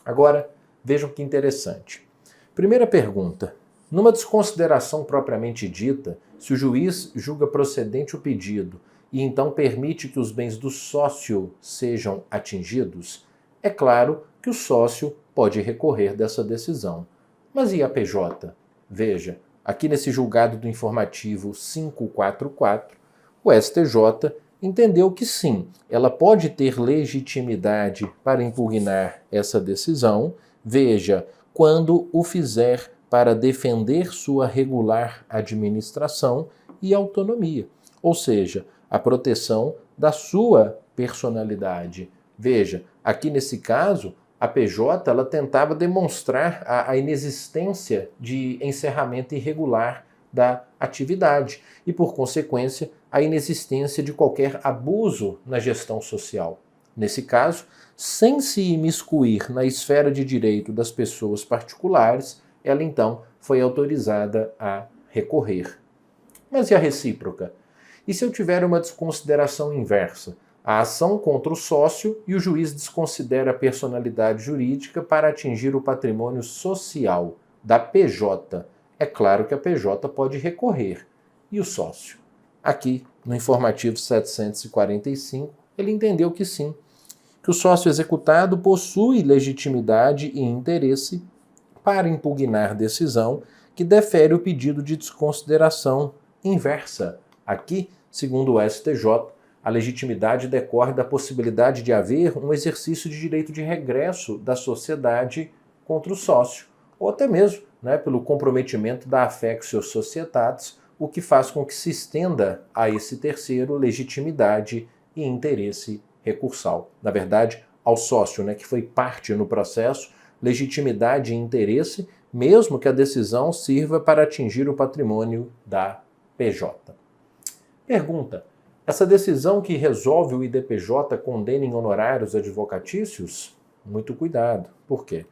Agora, vejam que interessante. Primeira pergunta. Numa desconsideração propriamente dita, se o juiz julga procedente o pedido e então permite que os bens do sócio sejam atingidos, é claro que o sócio pode recorrer dessa decisão. Mas e a PJ? Veja, aqui nesse julgado do informativo 544, o STJ entendeu que sim, ela pode ter legitimidade para impugnar essa decisão, veja, quando o fizer para defender sua regular administração e autonomia, ou seja, a proteção da sua personalidade. Veja, aqui nesse caso, a PJ ela tentava demonstrar a inexistência de encerramento irregular da atividade e, por consequência, a inexistência de qualquer abuso na gestão social. Nesse caso, sem se imiscuir na esfera de direito das pessoas particulares, ela então foi autorizada a recorrer. Mas e a recíproca? E se eu tiver uma desconsideração inversa? A ação contra o sócio e o juiz desconsidera a personalidade jurídica para atingir o patrimônio social da PJ. É claro que a PJ pode recorrer. E o sócio? Aqui, no informativo 745, ele entendeu que sim, que o sócio executado possui legitimidade e interesse para impugnar decisão que defere o pedido de desconsideração inversa. Aqui, segundo o STJ, a legitimidade decorre da possibilidade de haver um exercício de direito de regresso da sociedade contra o sócio, ou até mesmo pelo comprometimento da affectio societatis, o que faz com que se estenda a esse terceiro legitimidade e interesse recursal. Na verdade, ao sócio, né, que foi parte no processo, legitimidade e interesse, mesmo que a decisão sirva para atingir o patrimônio da PJ. Pergunta: essa decisão que resolve o IDPJ condena em honorários advocatícios? Muito cuidado. Por quê?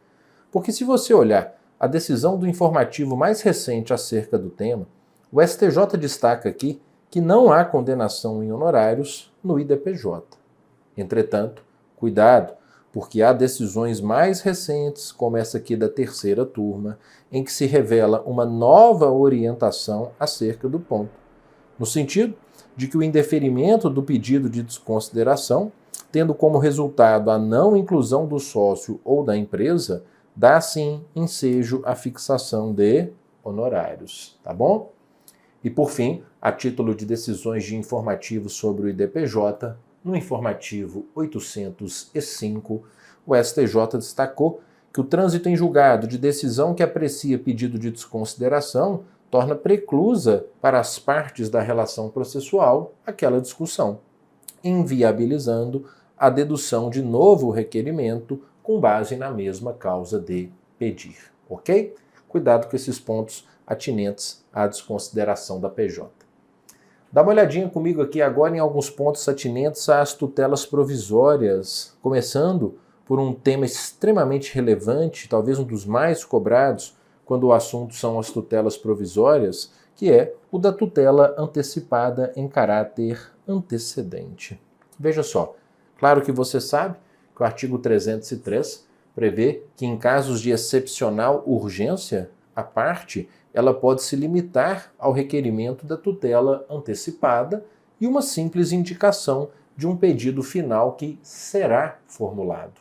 Porque se você olhar a decisão do informativo mais recente acerca do tema, o STJ destaca aqui que não há condenação em honorários no IDPJ. Entretanto, cuidado, porque há decisões mais recentes, como essa aqui da terceira turma, em que se revela uma nova orientação acerca do ponto, no sentido de que o indeferimento do pedido de desconsideração, tendo como resultado a não inclusão do sócio ou da empresa, dá sim ensejo à fixação de honorários, tá bom? E por fim, a título de decisões de informativo sobre o IDPJ, no informativo 805, o STJ destacou que o trânsito em julgado de decisão que aprecia pedido de desconsideração torna preclusa para as partes da relação processual aquela discussão, inviabilizando a dedução de novo requerimento com base na mesma causa de pedir, ok? Cuidado com esses pontos atinentes à desconsideração da PJ. Dá uma olhadinha comigo aqui agora em alguns pontos atinentes às tutelas provisórias, começando por um tema extremamente relevante, talvez um dos mais cobrados, quando o assunto são as tutelas provisórias, que é o da tutela antecipada em caráter antecedente. Veja só, claro que você sabe que o artigo 303 prevê que em casos de excepcional urgência, a parte ela pode se limitar ao requerimento da tutela antecipada e uma simples indicação de um pedido final que será formulado.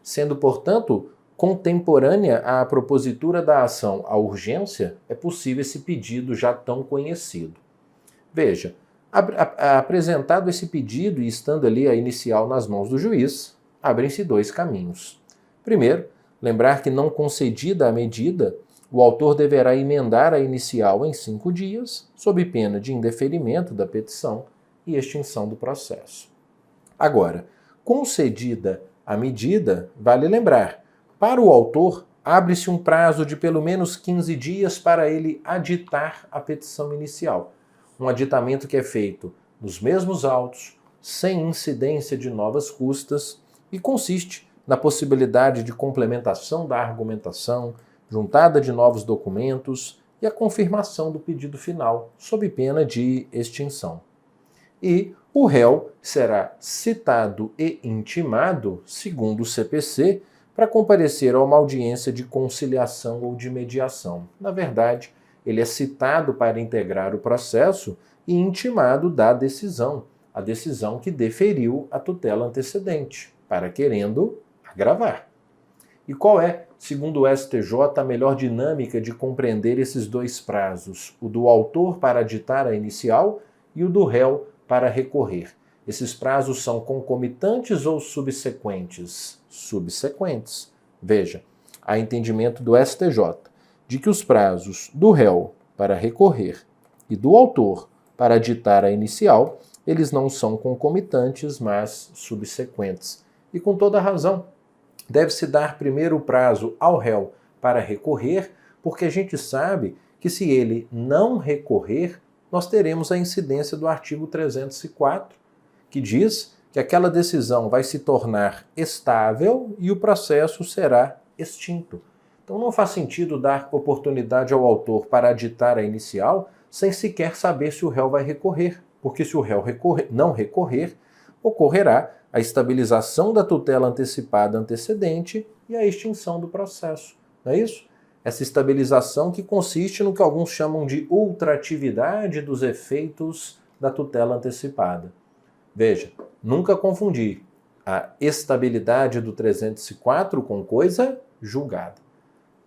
Sendo, portanto, contemporânea à propositura da ação à urgência, é possível esse pedido já tão conhecido. Veja, apresentado esse pedido e estando ali a inicial nas mãos do juiz, abrem-se dois caminhos. Primeiro, lembrar que não concedida a medida, o autor deverá emendar a inicial em 5 dias, sob pena de indeferimento da petição e extinção do processo. Agora, concedida a medida, vale lembrar, para o autor, abre-se um prazo de pelo menos 15 dias para ele aditar a petição inicial. Um aditamento que é feito nos mesmos autos, sem incidência de novas custas, e consiste na possibilidade de complementação da argumentação, juntada de novos documentos e a confirmação do pedido final, sob pena de extinção. E o réu será citado e intimado, segundo o CPC, para comparecer a uma audiência de conciliação ou de mediação. Na verdade, ele é citado para integrar o processo e intimado da decisão, a decisão que deferiu a tutela antecedente, para querendo agravar. E qual é, segundo o STJ, a melhor dinâmica de compreender esses dois prazos? O do autor para aditar a inicial e o do réu para recorrer. Esses prazos são concomitantes ou subsequentes? Subsequentes. Veja, há entendimento do STJ de que os prazos do réu para recorrer e do autor para aditar a inicial, eles não são concomitantes, mas subsequentes. E com toda razão, deve-se dar primeiro o prazo ao réu para recorrer, porque a gente sabe que se ele não recorrer, nós teremos a incidência do artigo 304, que diz que aquela decisão vai se tornar estável e o processo será extinto. Então não faz sentido dar oportunidade ao autor para aditar a inicial sem sequer saber se o réu vai recorrer, porque se o réu não recorrer, ocorrerá a estabilização da tutela antecipada antecedente e a extinção do processo. Não é isso? Essa estabilização que consiste no que alguns chamam de ultratividade dos efeitos da tutela antecipada. Veja, nunca confundir a estabilidade do 304 com coisa julgada.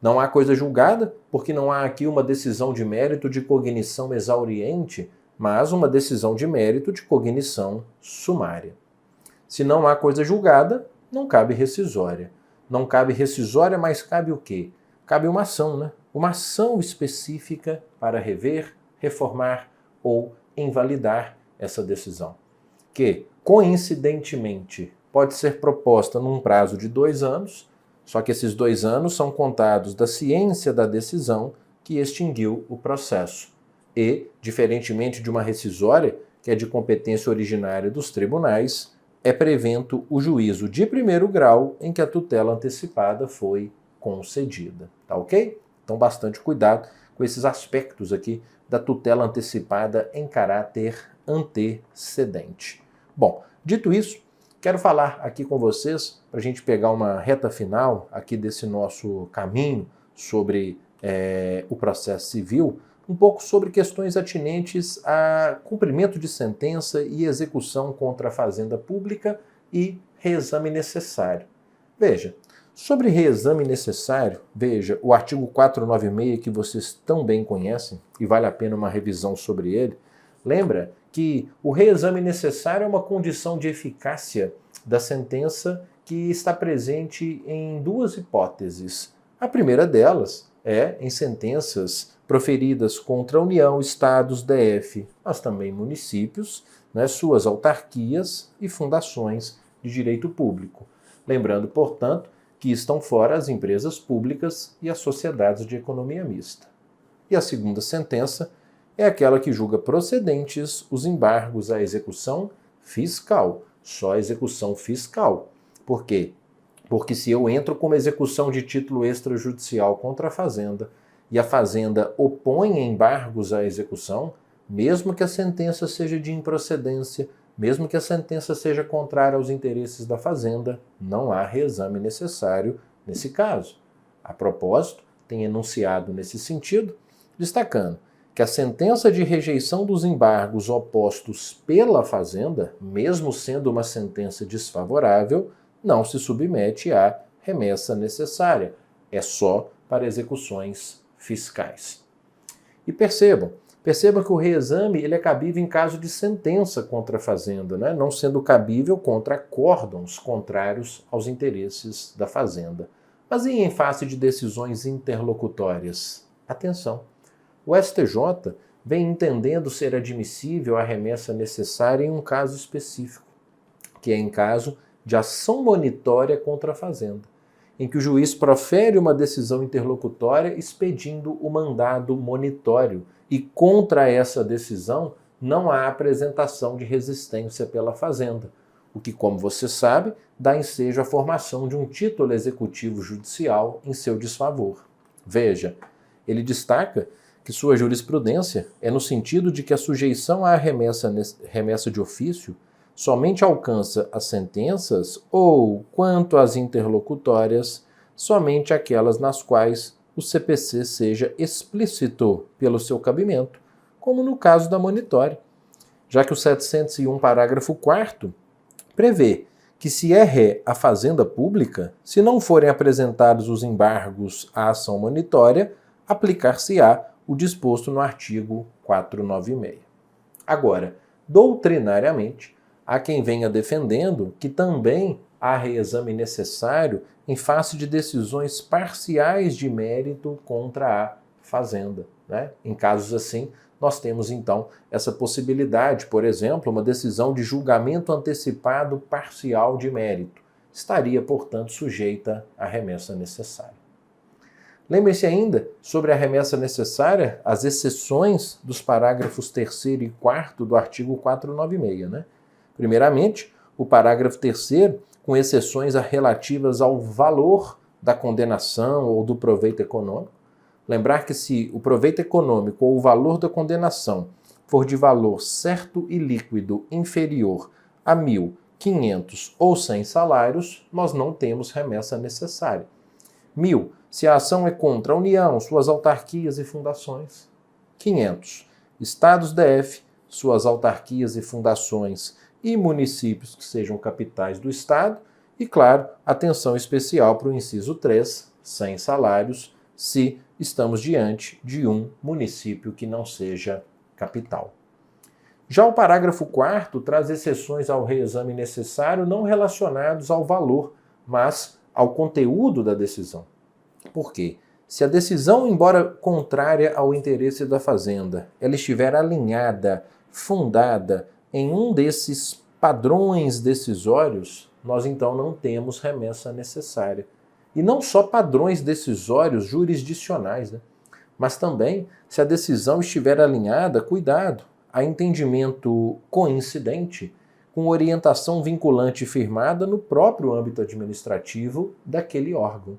Não há coisa julgada porque não há aqui uma decisão de mérito de cognição exauriente, mas uma decisão de mérito de cognição sumária. Se não há coisa julgada, não cabe rescisória. Não cabe rescisória, mas cabe o quê? Cabe uma ação, né? Uma ação específica para rever, reformar ou invalidar essa decisão. Que, coincidentemente, pode ser proposta num prazo de 2 anos, só que esses 2 anos são contados da ciência da decisão que extinguiu o processo. E, diferentemente de uma rescisória, que é de competência originária dos tribunais, é prevento o juízo de primeiro grau em que a tutela antecipada foi concedida. Tá ok? Então, bastante cuidado com esses aspectos aqui da tutela antecipada em caráter antecedente. Bom, dito isso, quero falar aqui com vocês, para a gente pegar uma reta final aqui desse nosso caminho sobre o processo civil, um pouco sobre questões atinentes a cumprimento de sentença e execução contra a fazenda pública e reexame necessário. Veja, sobre reexame necessário, veja, o artigo 496 que vocês tão bem conhecem, e vale a pena uma revisão sobre ele, lembra que o reexame necessário é uma condição de eficácia da sentença que está presente em 2 hipóteses. A primeira delas é em sentenças proferidas contra a União, Estados, DF, mas também municípios, né, suas autarquias e fundações de direito público. Lembrando, portanto, que estão fora as empresas públicas e as sociedades de economia mista. E a segunda sentença é aquela que julga procedentes os embargos à execução fiscal, só a execução fiscal. Por quê? Porque se eu entro com uma execução de título extrajudicial contra a Fazenda e a Fazenda opõe embargos à execução, mesmo que a sentença seja de improcedência, mesmo que a sentença seja contrária aos interesses da Fazenda, não há reexame necessário nesse caso. A propósito, tem enunciado nesse sentido, destacando que a sentença de rejeição dos embargos opostos pela Fazenda, mesmo sendo uma sentença desfavorável, não se submete à remessa necessária. É só para execuções fiscais. E percebam que o reexame ele é cabível em caso de sentença contra a Fazenda, né? Não sendo cabível contra acórdãos contrários aos interesses da Fazenda. Mas e em face de decisões interlocutórias? Atenção! O STJ vem entendendo ser admissível a remessa necessária em um caso específico, que é em caso de ação monitória contra a Fazenda, em que o juiz profere uma decisão interlocutória expedindo o mandado monitório e contra essa decisão não há apresentação de resistência pela Fazenda, o que, como você sabe, dá ensejo à formação de um título executivo judicial em seu desfavor. Veja, ele destaca que sua jurisprudência é no sentido de que a sujeição à remessa de ofício somente alcança as sentenças ou, quanto às interlocutórias, somente aquelas nas quais o CPC seja explícito pelo seu cabimento, como no caso da monitória, já que o 701, parágrafo 4º, prevê que se é ré a fazenda pública, se não forem apresentados os embargos à ação monitória, aplicar-se-á o disposto no artigo 496. Agora, doutrinariamente, há quem venha defendendo que também há reexame necessário em face de decisões parciais de mérito contra a Fazenda, né? Em casos assim, nós temos então essa possibilidade, por exemplo, uma decisão de julgamento antecipado parcial de mérito. Estaria, portanto, sujeita à remessa necessária. Lembre-se ainda, sobre a remessa necessária, as exceções dos parágrafos 3º e 4º do artigo 496, né? Primeiramente, o parágrafo 3º, com exceções relativas ao valor da condenação ou do proveito econômico. Lembrar que se o proveito econômico ou o valor da condenação for de valor certo e líquido inferior a 1.000, 500 ou 100 salários, nós não temos remessa necessária. 1.000, se a ação é contra a União, suas autarquias e fundações. 500, Estados DF, suas autarquias e fundações e municípios que sejam capitais do Estado. E, claro, atenção especial para o inciso 3, 100 salários, se estamos diante de um município que não seja capital. Já o parágrafo 4º traz exceções ao reexame necessário não relacionados ao valor, mas ao conteúdo da decisão. Por quê? Se a decisão, embora contrária ao interesse da Fazenda, ela estiver alinhada, fundada em um desses padrões decisórios, nós então não temos remessa necessária. E não só padrões decisórios jurisdicionais, né? Mas também, se a decisão estiver alinhada, cuidado, a entendimento coincidente com orientação vinculante firmada no próprio âmbito administrativo daquele órgão.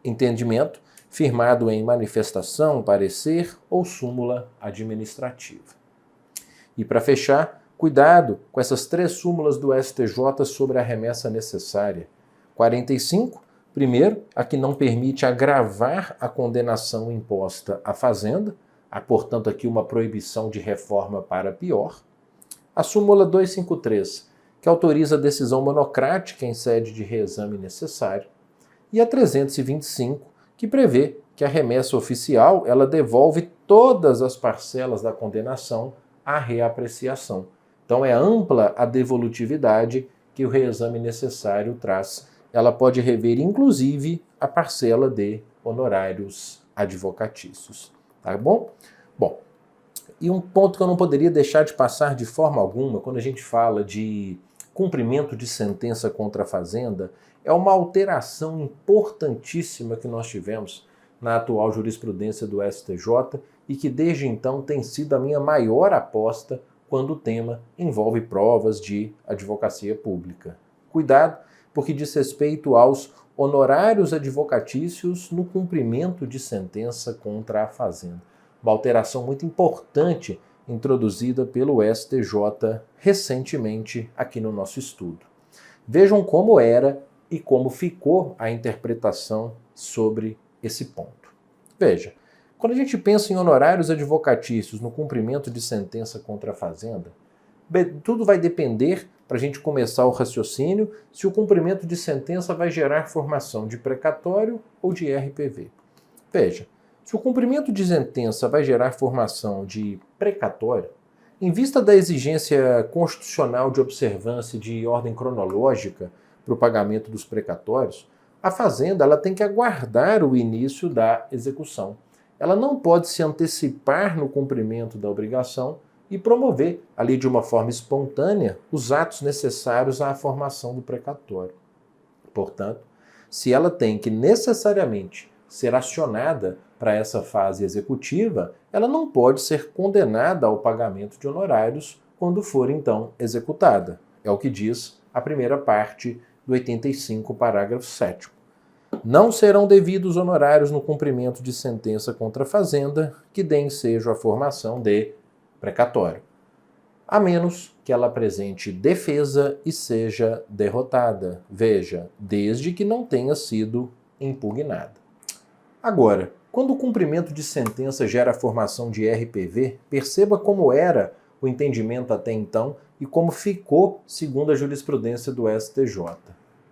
Entendimento firmado em manifestação, parecer ou súmula administrativa. E para fechar, cuidado com essas 3 súmulas do STJ sobre a remessa necessária. 45, primeiro, a que não permite agravar a condenação imposta à Fazenda, há, portanto, aqui uma proibição de reforma para pior. A súmula 253, que autoriza a decisão monocrática em sede de reexame necessário. E a 325, que prevê que a remessa oficial ela devolve todas as parcelas da condenação à reapreciação. Então é ampla a devolutividade que o reexame necessário traz. Ela pode rever, inclusive, a parcela de honorários advocatícios. Tá bom? Bom, e um ponto que eu não poderia deixar de passar de forma alguma, quando a gente fala de cumprimento de sentença contra a Fazenda, é uma alteração importantíssima que nós tivemos na atual jurisprudência do STJ e que desde então tem sido a minha maior aposta quando o tema envolve provas de advocacia pública. Cuidado, porque diz respeito aos honorários advocatícios no cumprimento de sentença contra a Fazenda. Uma alteração muito importante introduzida pelo STJ recentemente aqui no nosso estudo. Vejam como era e como ficou a interpretação sobre esse ponto. Veja, quando a gente pensa em honorários advocatícios no cumprimento de sentença contra a Fazenda, tudo vai depender, para a gente começar o raciocínio, se o cumprimento de sentença vai gerar formação de precatório ou de RPV. Veja, se o cumprimento de sentença vai gerar formação de precatório, em vista da exigência constitucional de observância de ordem cronológica para o pagamento dos precatórios, a Fazenda ela tem que aguardar o início da execução. Ela não pode se antecipar no cumprimento da obrigação e promover, ali de uma forma espontânea, os atos necessários à formação do precatório. Portanto, se ela tem que necessariamente ser acionada para essa fase executiva, ela não pode ser condenada ao pagamento de honorários quando for, então, executada. É o que diz a primeira parte do 85, parágrafo 7º. Não serão devidos honorários no cumprimento de sentença contra a Fazenda que dê ensejo à formação de precatório, a menos que ela apresente defesa e seja derrotada. Veja, desde que não tenha sido impugnada. Agora, quando o cumprimento de sentença gera a formação de RPV, perceba como era o entendimento até então e como ficou segundo a jurisprudência do STJ.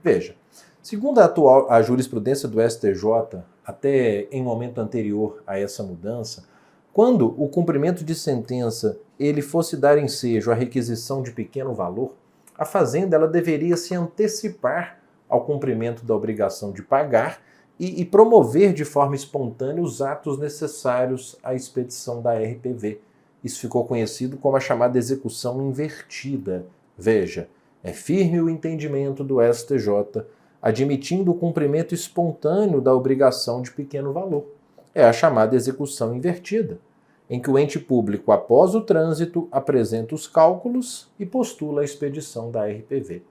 Veja, segundo a jurisprudência do STJ, até em momento anterior a essa mudança, quando o cumprimento de sentença ele fosse dar ensejo à requisição de pequeno valor, a Fazenda ela deveria se antecipar ao cumprimento da obrigação de pagar e promover de forma espontânea os atos necessários à expedição da RPV. Isso ficou conhecido como a chamada execução invertida. Veja, é firme o entendimento do STJ, admitindo o cumprimento espontâneo da obrigação de pequeno valor. É a chamada execução invertida, em que o ente público, após o trânsito, apresenta os cálculos e postula a expedição da RPV.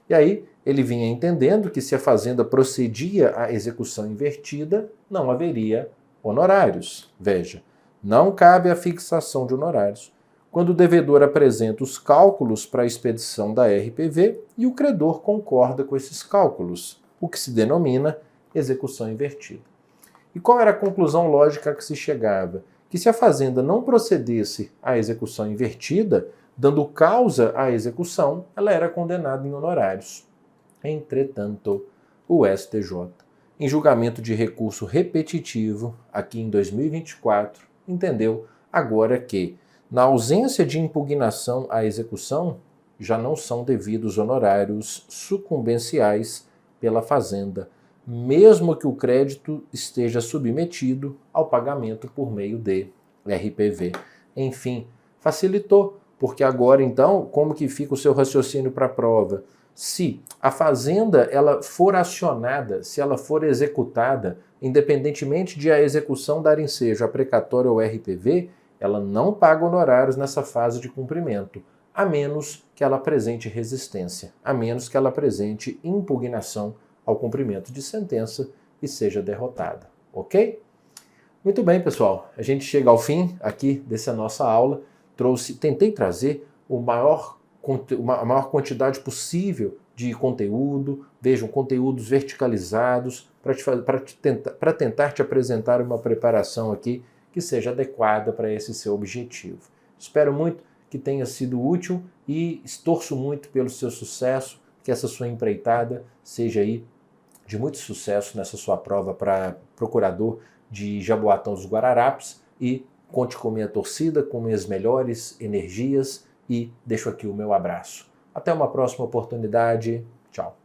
E aí, ele vinha entendendo que se a Fazenda procedia à execução invertida, não haveria honorários. Veja, não cabe a fixação de honorários quando o devedor apresenta os cálculos para a expedição da RPV e o credor concorda com esses cálculos, o que se denomina execução invertida. E qual era a conclusão lógica a que se chegava? Que se a Fazenda não procedesse à execução invertida, dando causa à execução, ela era condenada em honorários. Entretanto, o STJ, em julgamento de recurso repetitivo, aqui em 2024, entendeu agora que, na ausência de impugnação à execução, já não são devidos honorários sucumbenciais pela Fazenda, mesmo que o crédito esteja submetido ao pagamento por meio de RPV. Enfim, facilitou, porque agora então, como que fica o seu raciocínio para a prova? Se a fazenda ela for acionada, se ela for executada, independentemente de a execução dar ensejo a precatório ou RPV, ela não paga honorários nessa fase de cumprimento, a menos que ela apresente resistência, a menos que ela apresente impugnação ao cumprimento de sentença e seja derrotada, ok? Muito bem, pessoal, a gente chega ao fim aqui dessa nossa aula. Tentei trazer a maior quantidade possível de conteúdo, vejam, conteúdos verticalizados, para tentar te apresentar uma preparação aqui que seja adequada para esse seu objetivo. Espero muito que tenha sido útil e torço muito pelo seu sucesso, que essa sua empreitada seja aí de muito sucesso nessa sua prova para procurador de Jaboatão dos Guararapes e conte com minha torcida, com minhas melhores energias e deixo aqui o meu abraço. Até uma próxima oportunidade. Tchau.